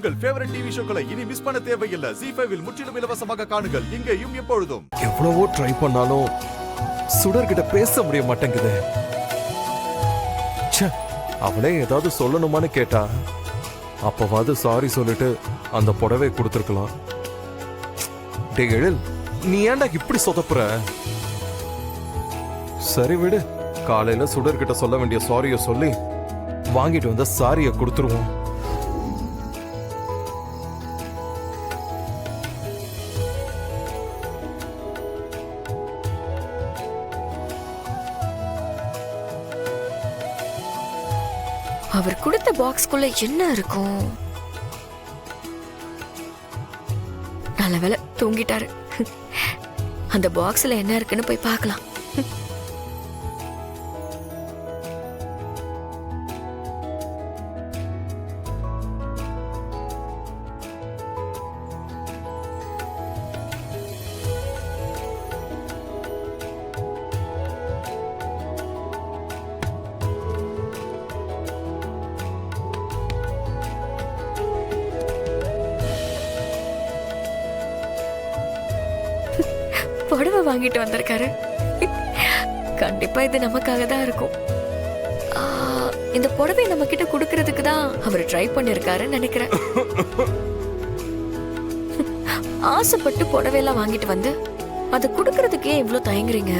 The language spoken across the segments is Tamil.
உங்கள் ஃபேவரட் டிவி ஷோக்களை இனி மிஸ் பண்ண தேவையில்லை. ZEE5 இல் முற்றிலும் இலவசமாக காணுங்கள், இங்கேயும் எப்பொழுதும். எவ்வளவோ ட்ரை பண்ணாலும் சுடர்கிட்ட பேச முடிய மாட்டேங்குது. அவளே ஏதாவது சொல்லணுமான்னு கேட்டா அப்பவாது சாரி சொல்லிட்டு அந்த புடவை கொடுத்துருக்கலாம். டே எழில், நீ ஏன்டா இப்படி சொதப்புற? சரி விடு, காலையில சுடர்கிட்ட சொல்ல வேண்டிய சாரிய சொல்லி வாங்கிட்டு வந்த சாரிய கொடுத்துருவோம். அவர் கொடுத்த பாக்ஸ்குள்ள என்ன இருக்கும்? நல்லவேளை தூங்கிட்டாரு. அந்த பாக்ஸ்ல என்ன இருக்குன்னு போய் பார்க்கலாம். புடவை வாங்கிட்டு வந்திருக்காரு. கண்டிப்பா இது நமக்காக தான் இருக்கும். இந்த புடவை நம்ம கிட்ட குடுக்கறதுக்கு தான் அவர் ட்ரை பண்ணிருக்காருன்னு நினைக்கிறேன். ஆசைப்பட்டு புடவையெல்லாம் வாங்கிட்டு வந்து அதை குடுக்கறதுக்கே இவ்வளவு தயங்குறீங்க?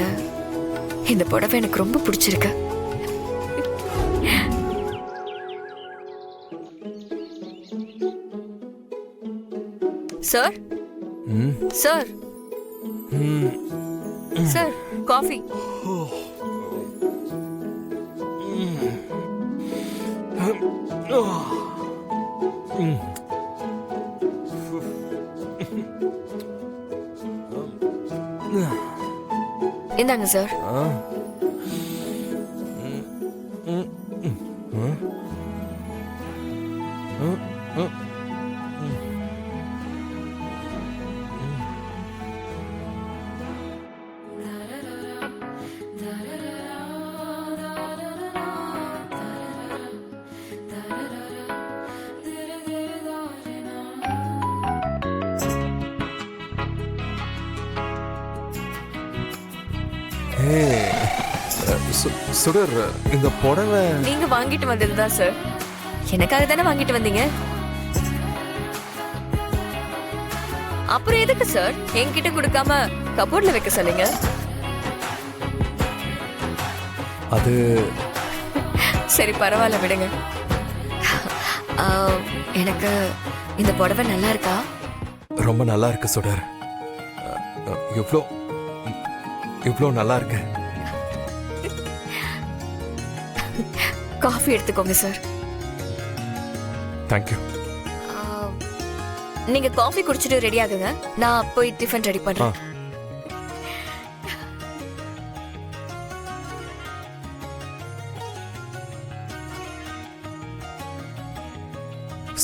இந்த புடவை எனக்கு ரொம்ப பிடிச்சிருக்கு. Sir sir sir, coffee. இந்தாங்க சார். சுடர், இந்த புடவை நீங்க வாங்கிட்டு வந்ததுதான் சார். எனக்காக தானே வாங்கிட்டு வந்தீங்க. அப்புறம் எதுக்கு சார் என்கிட்ட கொடுக்காம கபோர்ட்ல வைக்க சொன்னீங்க? அது சரி, பரவாயில்ல, விடுங்க. எனக்கு இந்த புடவை நல்லா இருக்கா? ரொம்ப நல்லா இருக்கு சுடர். இவ்வளோ நல்லா இருக்கு. காஃபி எடுத்துக்கோங்க சார். தேங்க்யூ. நீங்க காஃபி குடிச்சிட்டு ரெடி ஆகுங்க, நான் போய் டிஃபன் ரெடி பண்றேன்.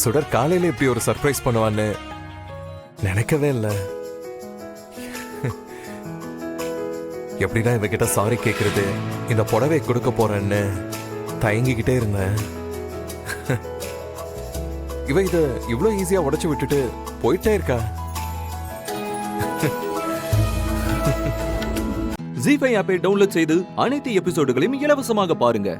சுடர் காலையில இப்படி ஒரு சர்ப்ரைஸ் பண்ணுவான்னு நினைக்கவே இல்லை. எப்படிதான் இவகிட்ட சாரி கேட்கறது, இந்த புடவை கொடுக்க போறேன்னு தயங்கிக்கிட்டே இருந்தேன். இவ இத இவ்வளவு ஈஸியா உடைச்சு விட்டுட்டு போயிட்டே இருக்கா. ZEE5 ஆப்பை டவுன்லோட் செய்து அனைத்து எபிசோடுகளையும் இலவசமாக பாருங்க.